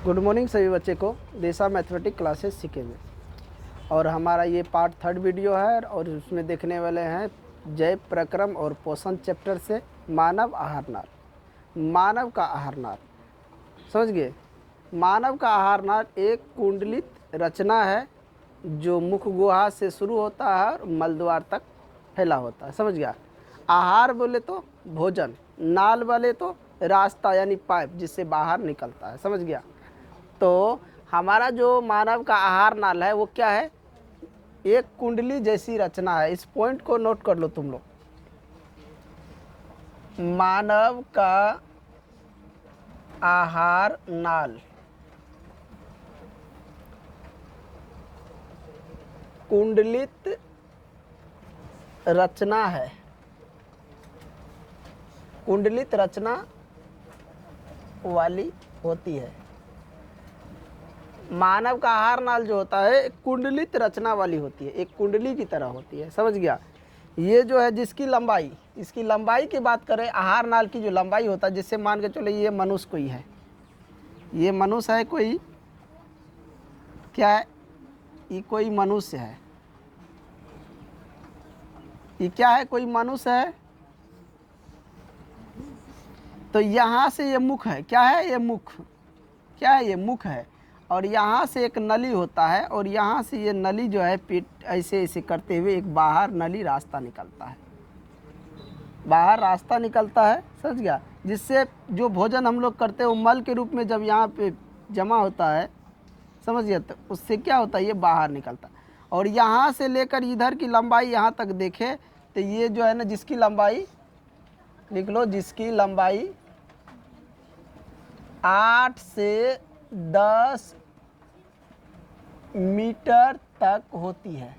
Good morning सभी बच्चे को दिशा मैथमेटिक्स क्लासेस सीखे में। और हमारा ये पार्ट 3 वीडियो है और उसमें देखने वाले हैं जैव प्रक्रम और पोषण चैप्टर से मानव आहार नाल। मानव का आहार नाल समझ गए। मानव का आहार नाल एक कुंडलित रचना है जो मुख गुहा से शुरू होता है और मलद्वार तक फैला होता है। समझ गया। आहार बोले तो भोजन, नाल बोले तो रास्ता यानी पाइप जिससे बाहर निकलता है। समझ गया। तो हमारा जो मानव का आहार नाल है वो क्या है? एक कुंडली जैसी रचना है। इस पॉइंट को नोट कर लो तुम लोग। मानव का आहार नाल कुंडलित रचना है। कुंडलित रचना वाली होती है। मानव का आहार नाल जो होता है एक कुंडलित रचना वाली होती है, एक कुंडली की तरह होती है। समझ गया। ये जो है जिसकी लंबाई, इसकी लंबाई की बात करें, आहार नाल की जो लंबाई होता है, जिससे मान के चलो ये मनुष्य कोई है, ये मनुष्य है कोई, क्या है ये? कोई मनुष्य है। ये क्या है? कोई मनुष्य है। तो यहाँ से ये मुख है। क्या है ये? मुख। क्या है ये? मुख है। और यहाँ से एक नली होता है और यहाँ से ये नली जो है पेट ऐसे ऐसे करते हुए एक बाहर नली रास्ता निकलता है। बाहर रास्ता निकलता है। समझ गया। जिससे जो भोजन हम लोग करते हैं वो मल के रूप में जब यहाँ पे जमा होता है, समझ गया, तो उससे क्या होता है? ये बाहर निकलता है। और यहाँ से लेकर इधर की लंबाई यहाँ तक देखें तो ये जो है ना, जिसकी लंबाई लिख लो, जिसकी लंबाई 8 से 10 मीटर तक होती है।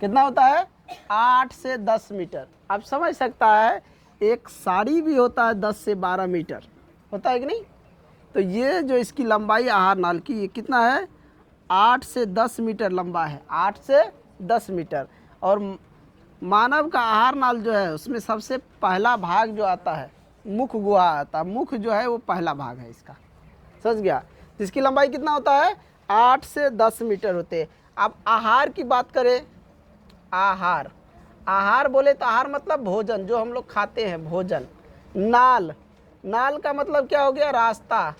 कितना होता है? 8 से 10 मीटर। आप समझ सकता है एक साड़ी भी होता है 10 से 12 मीटर होता है कि नहीं? तो ये जो इसकी लंबाई आहार नाल की ये कितना है? 8 से 10 मीटर लंबा है। 8 से 10 मीटर। और मानव का आहार नाल जो है उसमें सबसे पहला भाग जो आता है मुख गुहा आता है। मुख जो है वो पहला भाग है इसका। समझ गया। जिसकी लंबाई कितना होता है? 8 से 10 मीटर होते हैं। अब आहार की बात करें, आहार, आहार बोले तो आहार मतलब भोजन, जो हम लोग खाते हैं भोजन। नाल, नाल का मतलब क्या हो गया? रास्ता।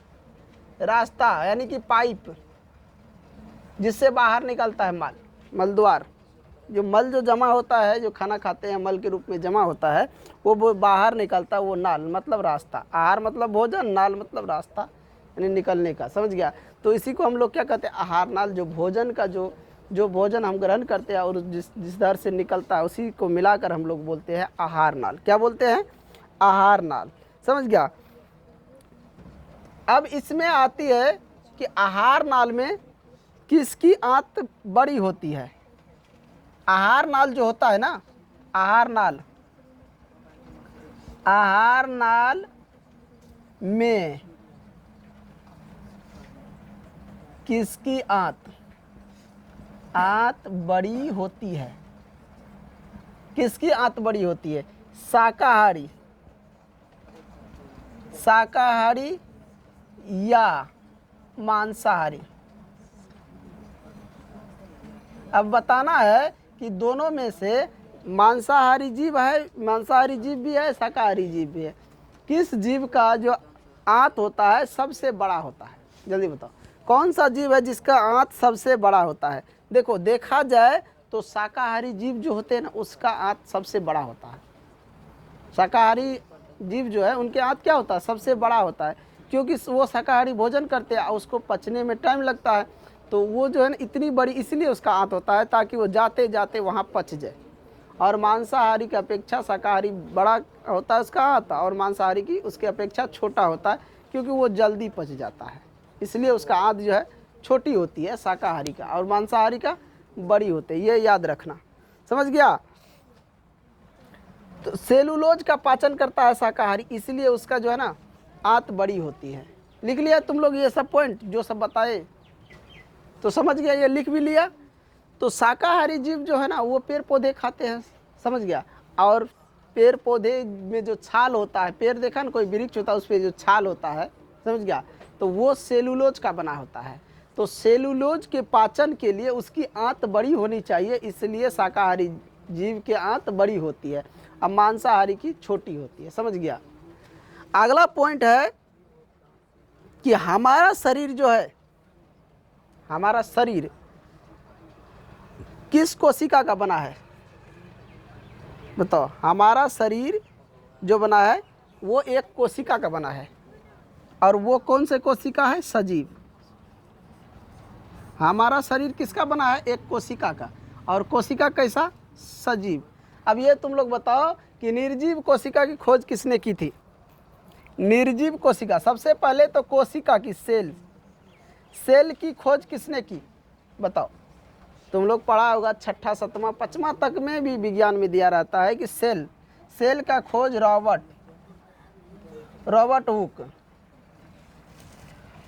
रास्ता यानी कि पाइप जिससे बाहर निकलता है मल, मलद्वार। जो मल जो जमा होता है, जो खाना खाते हैं मल के रूप में जमा होता है, वो बाहर निकलता है, वो नाल मतलब रास्ता। आहार मतलब भोजन, नाल मतलब रास्ता यानी निकलने का। समझ गया। तो इसी को हम लोग क्या कहते हैं? आहार नाल। जो भोजन का जो भोजन हम ग्रहण करते हैं और जिस दर से निकलता है उसी को मिलाकर हम लोग बोलते हैं आहार नाल। क्या बोलते हैं? आहार नाल। समझ गया। अब इसमें आती है कि आहार नाल में किसकी आंत बड़ी होती है? आहार नाल जो होता है ना, आहार नाल, आहार नाल में किसकी आंत बड़ी होती है? किसकी आंत बड़ी होती है? शाकाहारी, शाकाहारी या मांसाहारी? अब बताना है कि दोनों में से मांसाहारी जीव है, मांसाहारी जीव भी है, शाकाहारी जीव भी है। किस जीव का जो आंत होता है सबसे बड़ा होता है? जल्दी बताओ कौन सा जीव है जिसका आंत सबसे बड़ा होता है? देखो, देखा जाए तो शाकाहारी जीव जो होते हैं ना उसका आंत सबसे बड़ा होता है। शाकाहारी जीव जो है उनके आंत क्या होता है? सबसे बड़ा होता है, क्योंकि वो शाकाहारी भोजन करते हैं, उसको पचने में टाइम लगता है। तो वो जो है ना इतनी बड़ी इसलिए उसका आंत होता है ताकि वो जाते जाते वहाँ पच जाए। और मांसाहारी की अपेक्षा शाकाहारी बड़ा होता है उसका आंत, और मांसाहारी की उसके अपेक्षा छोटा होता है क्योंकि वो जल्दी पच जाता है, इसलिए उसका आंत जो है छोटी होती है शाकाहारी का, और मांसाहारी का बड़ी होती है। ये याद रखना। समझ गया। तो सेलुलोज का पाचन करता है शाकाहारी, इसलिए उसका जो है ना आंत बड़ी होती है। लिख लिया तुम लोग ये सब पॉइंट जो सब बताए? तो समझ गया, ये लिख भी लिया। तो शाकाहारी जीव जो है ना वो पेड़ पौधे खाते हैं। समझ गया। और पेड़ पौधे में जो छाल होता है, पेड़ देखा ना, कोई वृक्ष होता है उस पर जो छाल होता है, समझ गया, तो वो सेलुलोज का बना होता है। तो सेलुलोज के पाचन के लिए उसकी आंत बड़ी होनी चाहिए, इसलिए शाकाहारी जीव की आंत बड़ी होती है, अब मांसाहारी की छोटी होती है। समझ गया। अगला पॉइंट है कि हमारा शरीर जो है, हमारा शरीर किस कोशिका का बना है? बताओ। हमारा शरीर जो बना है वो एक कोशिका का बना है, और वो कौन से कोशिका है? सजीव। हमारा शरीर किसका बना है? एक कोशिका का। और कोशिका कैसा? सजीव। अब ये तुम लोग बताओ कि निर्जीव कोशिका की खोज किसने की थी? निर्जीव कोशिका, सबसे पहले तो कोशिका की सेल की खोज किसने की? बताओ। तुम लोग पढ़ा होगा 6ठा 7वां 5वां तक में भी विज्ञान में दिया रहता है कि सेल का खोज रॉबर्ट हुक,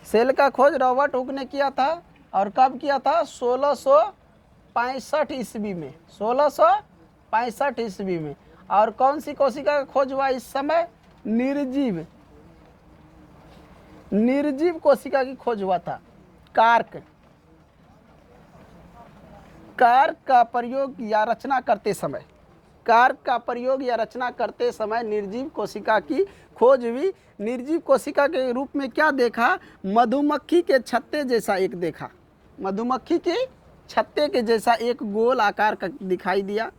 सेल का खोज रॉबर्ट हुक ने किया था। और कब किया था? 1665 ईस्वी में, 1665 ईस्वी में। और कौन सी कोशिका का खोज हुआ इस समय? निर्जीव कोशिका की खोज हुआ था। कार्क का प्रयोग या रचना करते समय निर्जीव कोशिका की खोज हुई। निर्जीव कोशिका के रूप में क्या देखा? मधुमक्खी के छत्ते जैसा एक देखा, मधुमक्खी के छत्ते के जैसा एक गोल आकार का दिखाई दिया।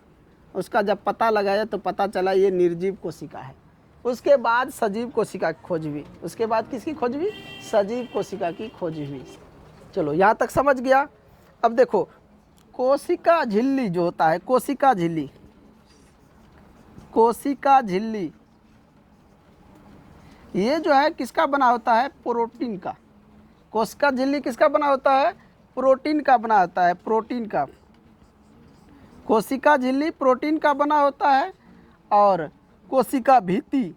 उसका जब पता लगाया तो पता चला ये निर्जीव कोशिका है। उसके बाद सजीव कोशिका की खोज हुई। उसके बाद किसकी खोज हुई? सजीव कोशिका की खोज हुई। चलो यहाँ तक समझ गया। अब देखो, कोशिका झिल्ली जो होता है, कोशिका झिल्ली ये जो है किसका बना होता है? प्रोटीन का। कोशिका झिल्ली किसका बना होता है? प्रोटीन का बना होता है, प्रोटीन का। कोशिका झिल्ली प्रोटीन का बना होता है। और कोशिका भित्ति,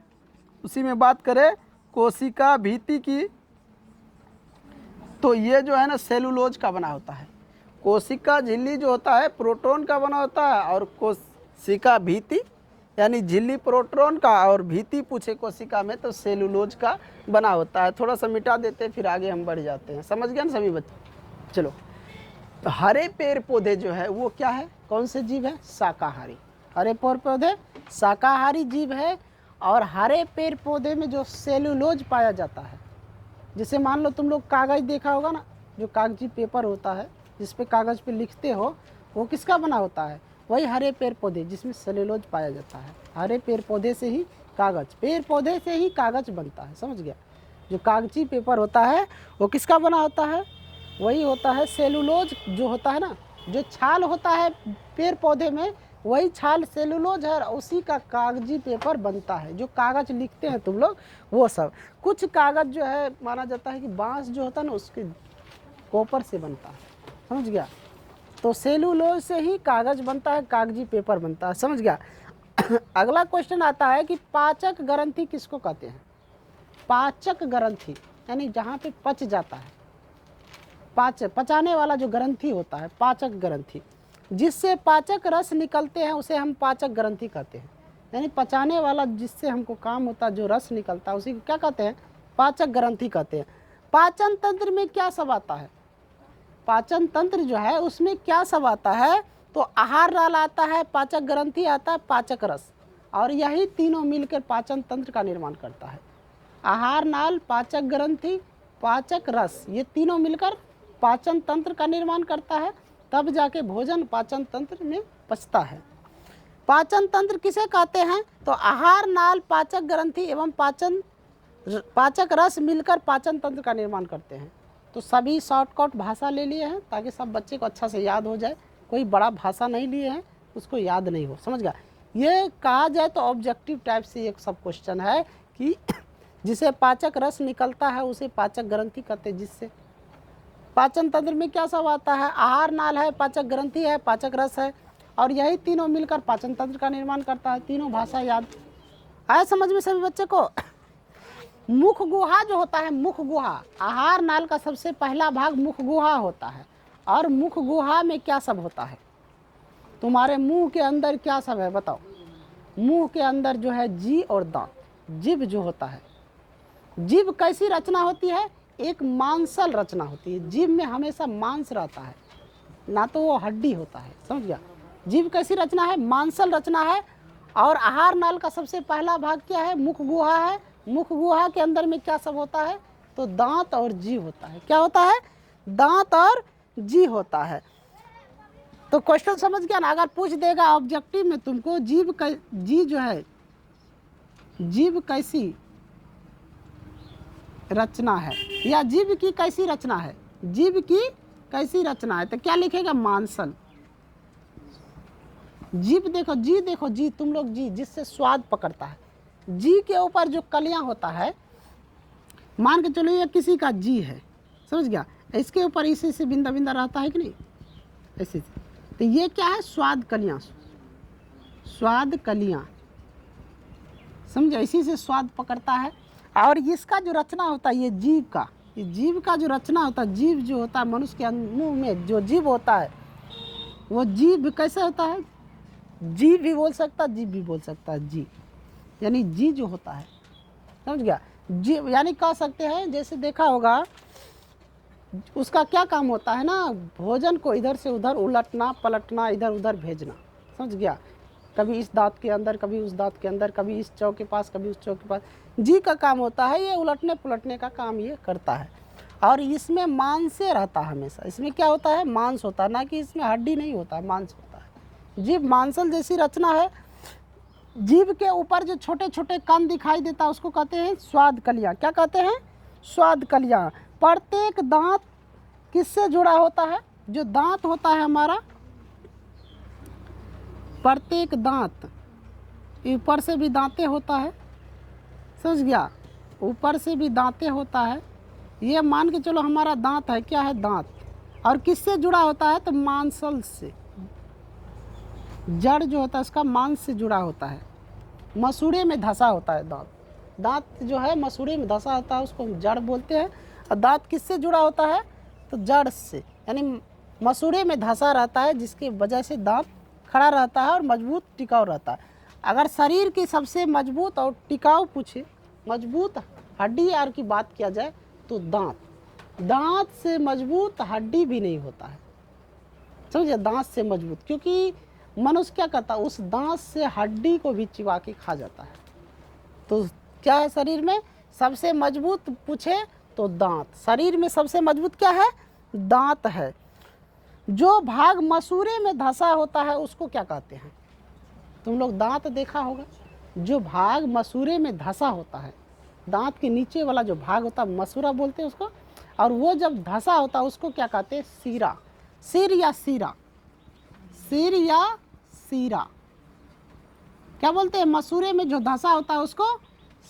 उसी में बात करें कोशिका भित्ति की, तो ये जो है ना सेलुलोज का बना होता है। कोशिका झिल्ली जो होता है प्रोटॉन का बना होता है, और कोशिका भित्ति यानी झिल्ली प्रोटॉन का और भित्ति पूछे कोशिका में तो सेलुलोज का बना होता है। थोड़ा सा मिटा देते फिर आगे हम बढ़ जाते हैं। समझ गए ना सभी बच्चे? चलो, तो हरे पेड़ पौधे जो है वो क्या है? कौन से जीव है? शाकाहारी। हरे पेड़ पौधे शाकाहारी जीव है। और हरे पेड़ पौधे में जो सेलुलोज पाया जाता है, जैसे मान लो तुम लोग कागज़ देखा होगा ना, जो कागजी पेपर होता है जिस पे कागज़ पे लिखते हो, वो किसका बना होता है? वही हरे पेड़ पौधे जिसमें सेलुलोज पाया जाता है। हरे पेड़ पौधे से ही पेड़ पौधे से ही कागज़ बनता है। समझ गया? जो कागजी पेपर होता है वो किसका बना होता है? वही होता है सेलुलोज। जो होता है ना, जो छाल होता है पेड़ पौधे में, वही छाल सेलुलोज है, उसी का कागजी पेपर बनता है। जो कागज़ लिखते हैं तुम लोग, वो सब। कुछ कागज़ जो है माना जाता है कि बांस जो होता है ना उसके कॉपर से बनता है। समझ गया? तो सेलुलोज से ही कागज़ बनता है, कागजी पेपर बनता है। समझ गया? अगला क्वेश्चन आता है कि पाचक ग्रंथि किसको कहते हैं? पाचक ग्रंथि यानी जहाँ पे पच जाता है, पचाने वाला जो ग्रंथि होता है, पाचक ग्रंथि। जिससे पाचक रस निकलते हैं उसे हम पाचक ग्रंथि कहते हैं। यानी पचाने वाला जिससे हमको काम होता है, जो रस निकलता है, उसी को क्या कहते हैं? पाचक ग्रंथि कहते हैं। पाचन तंत्र में क्या सब आता है? पाचन तंत्र जो है उसमें क्या सब आता है? तो आहार नाल आता है, पाचक ग्रंथि आता है, पाचक रस, और यही तीनों मिलकर पाचन तंत्र का निर्माण करता है। आहार नाल, पाचक ग्रंथि, पाचक रस, ये तीनों मिलकर पाचन तंत्र का निर्माण करता है। तब जाके भोजन पाचन तंत्र में पचता है। पाचन तंत्र किसे कहते हैं? तो आहार नाल, पाचक ग्रंथि एवं पाचक रस मिलकर पाचन तंत्र का निर्माण करते हैं। तो सभी शॉर्टकट भाषा ले लिए हैं ताकि सब बच्चे को अच्छा से याद हो जाए। कोई बड़ा भाषा नहीं लिए हैं, उसको याद नहीं हो। समझ गया? ये कहा जाए तो ऑब्जेक्टिव टाइप से एक सब क्वेश्चन है कि जिसे पाचक रस निकलता है उसे पाचक ग्रंथि कहते हैं। जिससे पाचन तंत्र में क्या सब आता है? आहार नाल है, पाचक ग्रंथि है, पाचक रस है, और यही तीनों मिलकर पाचन तंत्र का निर्माण करता है। तीनों भाषा याद आए समझ में सभी बच्चे को? मुख गुहा जो होता है, मुख गुहा, आहार नाल का सबसे पहला भाग मुख गुहा होता है। और मुख गुहा में क्या सब होता है? तुम्हारे मुंह के अंदर क्या सब है बताओ? मुंह के अंदर जो है जी और दांत, जीभ जो होता है। जीभ कैसी रचना होती है? एक मांसल रचना होती है। जीभ में हमेशा मांस रहता है, ना तो वो हड्डी होता है, समझ गया। जीभ कैसी रचना है? मांसल रचना है। और आहार नाल का सबसे पहला भाग क्या है? मुख गुहा है। मुख गुहा के अंदर में क्या सब होता है? तो दांत और जीभ होता है। क्या होता है? दांत और जीभ होता है। तो क्वेश्चन समझ गया ना? अगर पूछ देगा ऑब्जेक्टिव में तुमको जीभ जो है, जीभ कैसी रचना है या जीभ की कैसी रचना है, जीभ की कैसी रचना है, तो क्या लिखेगा? मांसल। जीभ देखो, जी देखो, जी तुम लोग, जी जिससे स्वाद पकड़ता है, जी के ऊपर जो कलियां होता है, मान के चलो ये किसी का जी है, समझ गया, इसके ऊपर इसी से बिंदा बिंदा रहता है कि नहीं, ऐसे से, तो ये क्या है? स्वाद कलियां, स्वाद कलियां, समझो, इसी से स्वाद पकड़ता है। और इसका जो रचना होता है, ये जीभ का, ये जीभ का जो रचना होता है, जीभ जो होता है मनुष्य के मुंह में जो जीभ होता है, वो जीभ कैसे होता है? जी भी बोल सकता है, जी भी बोल सकता है, जी यानी जी जो होता है, समझ गया। जी यानी कह सकते हैं, जैसे देखा होगा, उसका क्या काम होता है ना, भोजन को इधर से उधर उलटना पलटना, इधर उधर भेजना, समझ गया। कभी इस दांत के अंदर, कभी उस दांत के अंदर, कभी इस चौक के पास, कभी उस चौक के पास, जी का काम होता है, ये उलटने पुलटने का काम ये करता है। और इसमें मांस रहता है हमेशा, इसमें क्या होता है? मांस होता है, ना कि इसमें हड्डी नहीं होता है, मांस होता है। जीभ मांसल जैसी रचना है। जीभ के ऊपर जो छोटे छोटे कण दिखाई देता है उसको कहते हैं स्वाद कलियां। क्या कहते हैं? स्वाद कलियां। प्रत्येक दांत किससे जुड़ा होता है? जो दांत होता है हमारा, प्रत्येक दांत, ऊपर से भी दांते होता है, समझ गया, ऊपर से भी दांते होता है। ये मान के चलो हमारा दांत है, क्या है? दांत। और किससे जुड़ा होता है? तो मांसल से, जड़ जो होता है उसका मांस से जुड़ा होता है। मसूड़े में धंसा होता है दांत, दांत जो है मसूड़े में धंसा होता है, उसको हम जड़ बोलते हैं। और दांत किससे जुड़ा होता है? तो जड़ से, यानी मसूड़े में धंसा रहता है, जिसकी वजह से दांत खड़ा रहता है और मजबूत टिकाऊ रहता है। अगर शरीर की सबसे मजबूत और टिकाऊ पूछे, मजबूत हड्डी यार की बात किया जाए, तो दांत, दांत से मजबूत हड्डी भी नहीं होता है, समझे, दांत से मजबूत। क्योंकि मनुष्य क्या करता है? उस दांत से हड्डी को भी चिबा के खा जाता है। तो क्या है शरीर में सबसे मजबूत पूछे तो दांत। शरीर में सबसे मजबूत क्या है? दांत है। जो भाग मसूड़े में धंसा होता है उसको क्या कहते हैं? तुम लोग दांत देखा होगा, जो भाग मसूड़े में धंसा होता है, दांत के नीचे वाला जो भाग होता है मसूड़ा बोलते हैं उसको, और वो जब धंसा होता है उसको क्या कहते हैं? सीरा, सिर या सीरा, सिर या सीरा, क्या बोलते हैं? मसूड़े में जो धंसा होता है उसको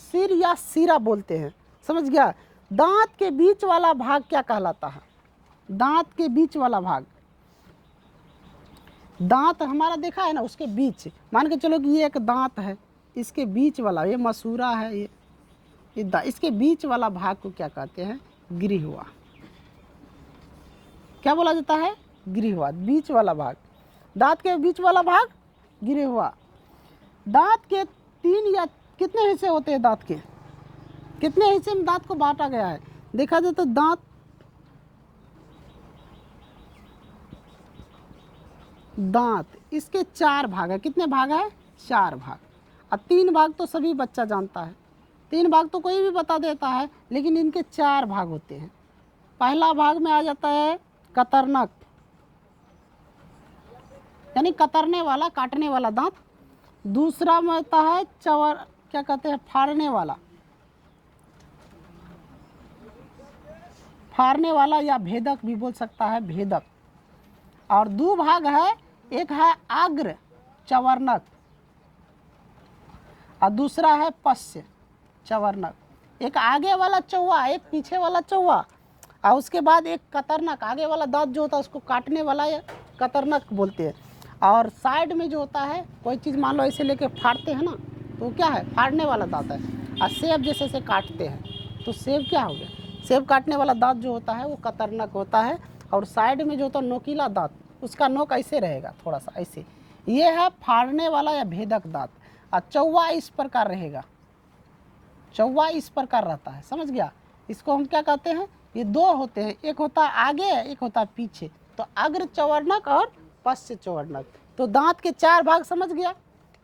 सिर या सीरा बोलते हैं, समझ गया। दांत के बीच वाला भाग क्या कहलाता है? दांत के बीच वाला भाग, दांत हमारा देखा है ना, उसके बीच, मान के चलो कि ये एक दांत है, इसके बीच वाला, ये मसूड़ा है, ये इसके बीच वाला भाग को क्या कहते हैं? गिरिहुआ। क्या बोला जाता है? गिरिहुआ, बीच वाला भाग, दांत के बीच वाला भाग गिरिहुआ। दांत के 3 या कितने हिस्से होते हैं? दांत के कितने हिस्से में दांत को बांटा गया है? देखा जाए तो दांत इसके 4 भाग है। कितने भाग है? 4 भाग। और 3 भाग तो सभी बच्चा जानता है, 3 भाग तो कोई भी बता देता है, लेकिन इनके 4 भाग होते हैं। पहला भाग में आ जाता है कतरनक, यानी कतरने वाला, काटने वाला दांत। दूसरा में होता है क्या कहते हैं? फाड़ने वाला, फाड़ने वाला या भेदक भी बोल सकता है, भेदक। और 2 भाग है, एक है आग्र चवर्णक और दूसरा है पश्य चवर्णक। एक आगे वाला चौवा, एक पीछे वाला चौवा, और उसके बाद एक कतरनक, आगे वाला दांत जो होता है उसको काटने वाला या कतरनक बोलते हैं। और साइड में जो होता है, कोई चीज़ मान लो ऐसे लेके फाड़ते हैं ना, तो क्या है? फाड़ने वाला दांत है। और सेब जैसे से काटते हैं, तो सेब क्या हो गया? सेब काटने वाला दांत जो होता है वो कतरनक होता है। और साइड में जो होता है नोकीला दांत, उसका नोक ऐसे रहेगा, थोड़ा सा ऐसे, ये है फाड़ने वाला या भेदक दांत। और चौवा इस प्रकार रहेगा, चौवा इस प्रकार रहता है, समझ गया। इसको हम क्या कहते हैं? ये दो होते हैं, एक होता है आगे, एक होता है पीछे। तो अग्र चवर्णक और पश्च चवर्णक। तो दांत के 4 भाग समझ गया।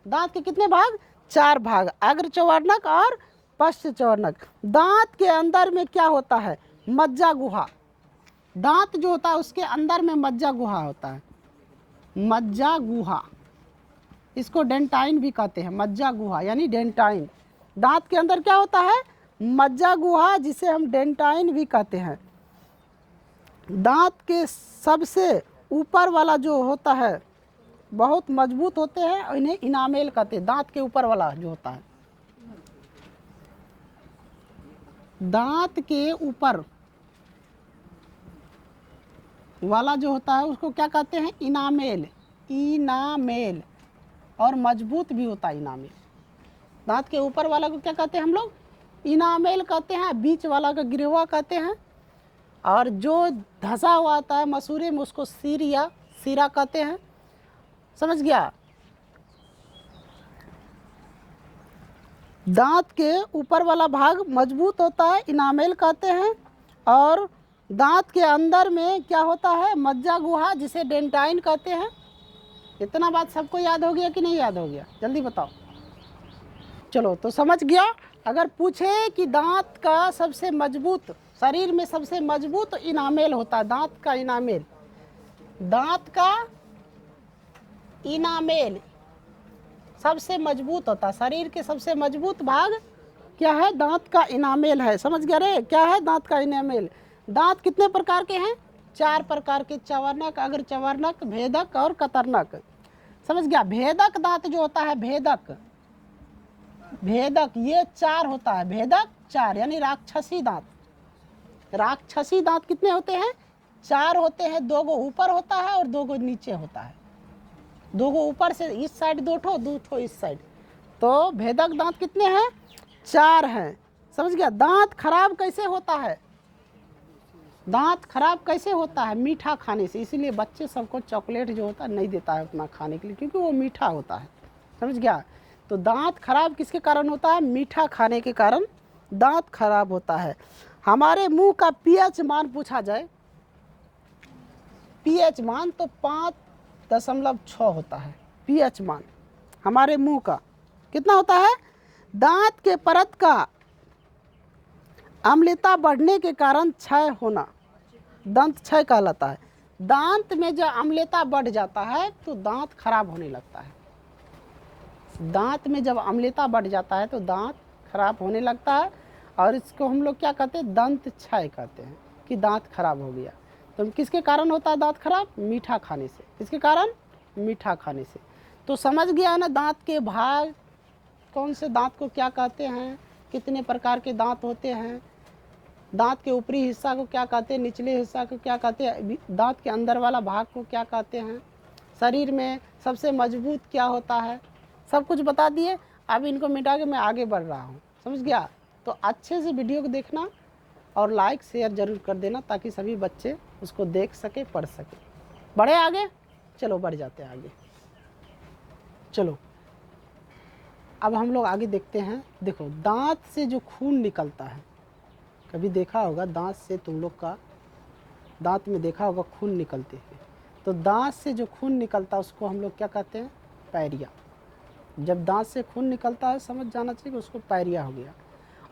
दांत के कितने भाग? 4 भाग, अग्र चवर्णक और पश्च चवर्णक। दांत के अंदर में क्या होता है? मज्जा गुहा। दांत जो होता है उसके अंदर में मज्जा गुहा होता है, मज्जा गुहा। इसको डेंटाइन भी कहते हैं, मज्जा गुहा यानी डेंटाइन। दांत के अंदर क्या होता है? मज्जा गुहा, जिसे हम डेंटाइन भी कहते हैं। दांत के सबसे ऊपर वाला जो होता है बहुत मजबूत होते हैं और इन्हें इनामेल कहते हैं। दांत के ऊपर वाला जो होता है, दांत के ऊपर वाला जो होता है उसको क्या कहते हैं? इनामेल। इनामेल, और मजबूत भी होता है इनामेल। दांत के ऊपर वाला को क्या कहते हैं हम लोग? इनामेल कहते हैं। बीच वाला का गिरवा कहते हैं। और जो धंसा हुआ आता है मसूरे में उसको सिर या सिरा कहते हैं। समझ गया? दांत के ऊपर वाला भाग मजबूत होता है, इनामेल कहते हैं। और दांत के अंदर में क्या होता है? मज्जा गुहा, जिसे डेंटाइन कहते हैं। इतना बात सबको याद हो गया कि नहीं याद हो गया? जल्दी बताओ। चलो, तो समझ गया। अगर पूछे कि दांत का सबसे मजबूत, शरीर में सबसे मजबूत इनामेल होता है, दांत का इनामेल, दांत का इनामेल सबसे मजबूत होता है। शरीर के सबसे मजबूत भाग क्या है? दांत का इनामेल है। समझ गया रे? क्या है दांत का इनामेल? दांत कितने प्रकार के हैं? 4 प्रकार के, चवर्णक, अग्र चवर्णक, भेदक और कतरनक। समझ गया? भेदक दांत जो होता है, भेदक, भेदक ये 4 होता है। भेदक 4 यानी राक्षसी दांत। राक्षसी दांत कितने होते हैं? 4 होते हैं। 2 गो ऊपर होता है और 2 गो नीचे होता है। 2 गो ऊपर से इस साइड, 2 ठो, 2 ठो इस साइड। तो भेदक दांत कितने हैं? 4 हैं। समझ गया? दांत खराब कैसे होता है? दांत खराब कैसे होता है? मीठा खाने से। इसीलिए बच्चे सबको चॉकलेट जो होता है नहीं देता है उतना खाने के लिए, क्योंकि वो मीठा होता है। समझ गया? तो दांत खराब किसके कारण होता है? मीठा खाने के कारण दांत खराब होता है। हमारे मुंह का पीएच मान पूछा जाए, पीएच मान तो 5.6 होता है। पीएच मान हमारे मुंह का कितना होता है? दांत के परत का अम्लता बढ़ने के कारण क्षय होना दंत क्षय कहलाता है। दांत में जब अम्लता बढ़ जाता है तो दांत खराब होने लगता है। दांत में जब अम्लता बढ़ जाता है तो दांत खराब होने लगता है, और इसको हम लोग क्या कहते हैं? दंत क्षय कहते हैं, कि दांत खराब हो गया। तो किसके कारण होता है दांत खराब? मीठा खाने से। किसके कारण? मीठा खाने से। तो समझ गया ना दांत के भाग, कौन से दांत को क्या कहते हैं, कितने प्रकार के दांत होते हैं, दांत के ऊपरी हिस्सा को क्या कहते हैं, निचले हिस्सा को क्या कहते हैं, दांत के अंदर वाला भाग को क्या कहते हैं, शरीर में सबसे मजबूत क्या होता है, सब कुछ बता दिए। अब इनको मिटा के मैं आगे बढ़ रहा हूँ। समझ गया? तो अच्छे से वीडियो को देखना और लाइक शेयर ज़रूर कर देना, ताकि सभी बच्चे उसको देख सके, पढ़ सके। बढ़े आगे? चलो बढ़ जाते हैं आगे। चलो अब हम लोग आगे देखते हैं। देखो, दांत से जो खून निकलता है, कभी देखा होगा दांत से, तुम लोग का दांत में देखा होगा खून निकलते हैं। तो दांत से जो खून निकलता है उसको हम लोग क्या कहते हैं? पायरिया। जब दांत से खून निकलता है समझ जाना चाहिए कि उसको पायरिया हो गया।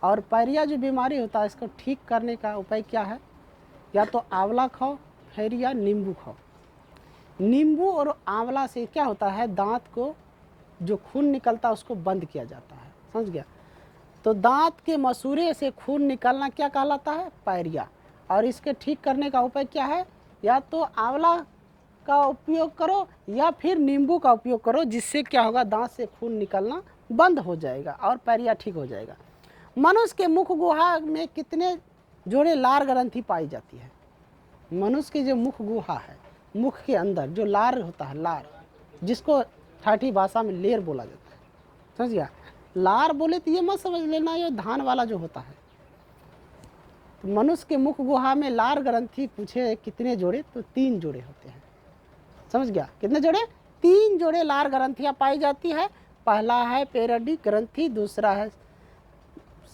और पायरिया जो बीमारी होता है, इसको ठीक करने का उपाय क्या है? या तो आंवला खाओ, फिर या नींबू खाओ। नींबू और आंवला से क्या होता है? दांत को जो खून निकलता है उसको बंद किया जाता है। समझ गया? तो दांत के मसूरे से खून निकलना क्या कहलाता है? पायरिया। और इसके ठीक करने का उपाय क्या है? या तो आंवला का उपयोग करो या फिर नींबू का उपयोग करो, जिससे क्या होगा? दांत से खून निकलना बंद हो जाएगा और पायरिया ठीक हो जाएगा। मनुष्य के मुख गुहा में कितने जोड़े लार ग्रंथि पाई जाती है? मनुष्य की जो मुख गुहा है, मुख के अंदर जो लार होता है, लार, जिसको ठाठी भाषा में लेर बोला जाता है। समझ गया? लार बोले तो ये मत समझ लेना ये धान वाला जो होता है। तो मनुष्य के मुख गुहा में लार ग्रंथि पूछे कितने जोड़े? तो 3 जोड़े होते हैं। समझ गया? कितने जोड़े? 3 जोड़े लार ग्रंथियां पाई जाती है। पहला है पेरियोडिक ग्रंथि, दूसरा है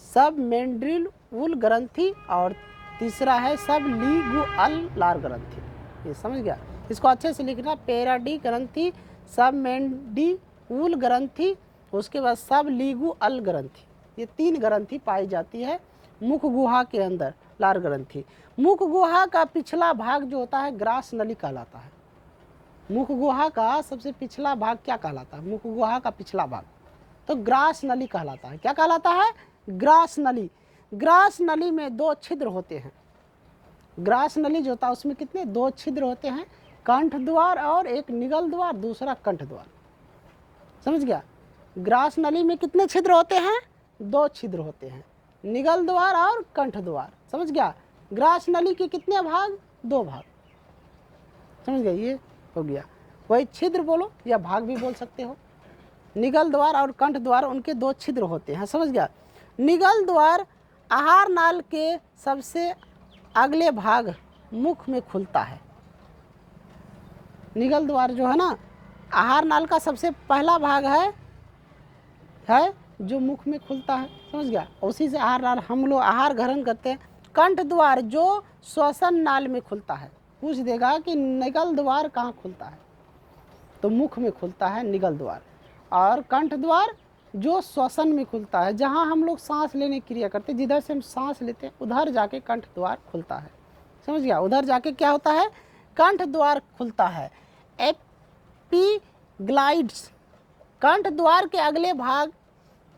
सब मेंड्रिल वुल ग्रंथि, और तीसरा है सबलिंगुअल ग्रंथि, ये समझ गया। इसको अच्छे से लिखना, पेराडी ग्रंथि, सबमेंडिबुल ग्रंथि, उसके बाद सबलिंगुअल ग्रंथि। ये 3 ग्रंथि पाई जाती है मुख गुहा के अंदर, लार ग्रंथि। मुख गुहा का पिछला भाग जो होता है ग्रास नली कहलाता है। मुख गुहा का सबसे पिछला भाग क्या कहलाता है? मुख गुहा का पिछला भाग तो ग्रास नली कहलाता है। क्या कहलाता है? ग्रास नली। ग्रास नली में 2 छिद्र होते हैं। ग्रास नली जो होता है उसमें कितने 2 छिद्र होते हैं, कंठ द्वार और एक निगल द्वार, दूसरा कंठ द्वार। समझ गया? ग्रास नली में कितने छिद्र होते हैं? 2 छिद्र होते हैं, निगल द्वार और कंठ द्वार। समझ गया? ग्रास नली के कितने भाग? 2 भाग। समझ गया? ये हो गया। वही छिद्र बोलो या भाग भी बोल सकते हो। निगल द्वार और कंठ द्वार उनके 2 छिद्र होते हैं। समझ गया? निगल द्वार आहार नाल के सबसे अगले भाग मुख में खुलता है। निगल द्वार जो है ना, आहार नाल का सबसे पहला भाग है जो मुख में खुलता है। समझ गया? उसी से आहार नाल हम लोग आहार ग्रहण करते हैं। कंठ द्वार जो श्वसन नाल में खुलता है। पूछ देगा कि निगल द्वार कहाँ खुलता है, तो मुख में खुलता है निगल द्वार। और कंठ द्वार जो श्वसन में खुलता है, जहाँ हम लोग सांस लेने की क्रिया करते हैं, जिधर से हम सांस लेते हैं उधर जाके कंठ द्वार खुलता है। समझ गया? उधर जाके क्या होता है? कंठ द्वार खुलता है। एपिग्लाइड्स, कंठ द्वार के अगले भाग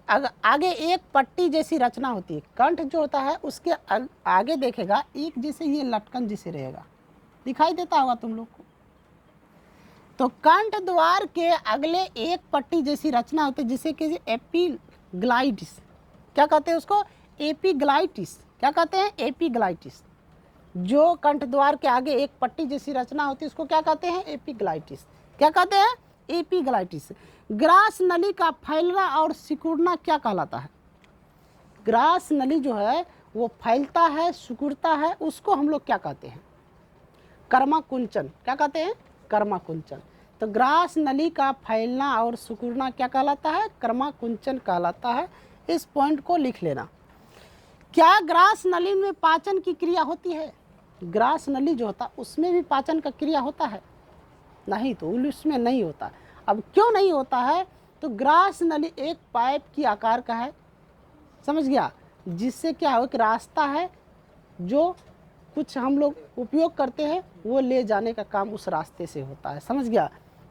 आगे एक पट्टी जैसी रचना होती है। कंठ जो होता है उसके आगे देखेगा एक जैसे ये लटकन जैसे रहेगा, दिखाई देता होगा तुम लोग को। तो कंठ द्वार के अगले एक पट्टी जैसी रचना होती है जिसे कि एपिग्लाइटिस। क्या कहते हैं उसको? एपिग्लाइटिस। क्या कहते हैं? एपिग्लाइटिस। जो कंठ द्वार के आगे एक पट्टी जैसी रचना होती है उसको क्या कहते हैं? एपिग्लाइटिस। क्या कहते हैं? एपिग्लाइटिस। ग्रास नली का फैलना और सिकुड़ना क्या कहलाता है? ग्रास नली जो है वो फैलता है, सिकुड़ता है, उसको हम लोग क्या कहते हैं? कर्माकुंचन। क्या कहते हैं? कर्माकुंचन। तो ग्रास नली का फैलना और सिकुड़ना क्या कहलाता है? कर्माकुंचन कहलाता है। इस पॉइंट को लिख लेना। क्या ग्रास नली में पाचन की क्रिया होती है? ग्रास नली जो होता है उसमें भी पाचन का क्रिया होता है? नहीं, तो उसमें नहीं होता। अब क्यों नहीं होता है? तो ग्रास नली एक पाइप की आकार का है। समझ गया? जिससे क्या हो, एक रास्ता है जो कुछ हम लोग उपयोग करते हैं, वो ले जाने का काम उस रास्ते से होता है। समझ गया?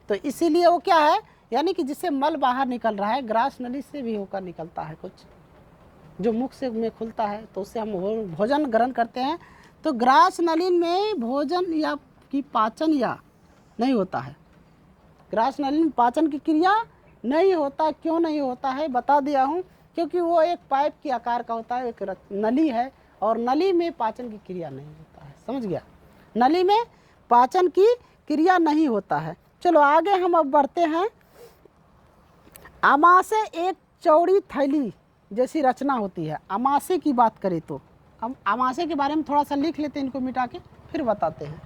तो इसीलिए वो क्या है, यानी कि जिससे मल बाहर निकल रहा है, ग्रास नली से भी होकर निकलता है कुछ, जो मुख से में खुलता है, तो उससे हम भोजन ग्रहण करते हैं। तो ग्रास नली में भोजन या की पाचन या नहीं होता है। ग्रास नली में पाचन की क्रिया नहीं होता। क्यों नहीं होता है बता दिया हूँ, क्योंकि वो एक पाइप के आकार का होता है, एक नली है, और नली में पाचन की क्रिया नहीं होता है। समझ गया? नली में पाचन की क्रिया नहीं होता है। चलो आगे हम अब बढ़ते हैं। आमाशय एक चौड़ी थैली जैसी रचना होती है। आमाशय की बात करें तो हम आमाशय के बारे में थोड़ा सा लिख लेते हैं, इनको मिटा के फिर बताते हैं।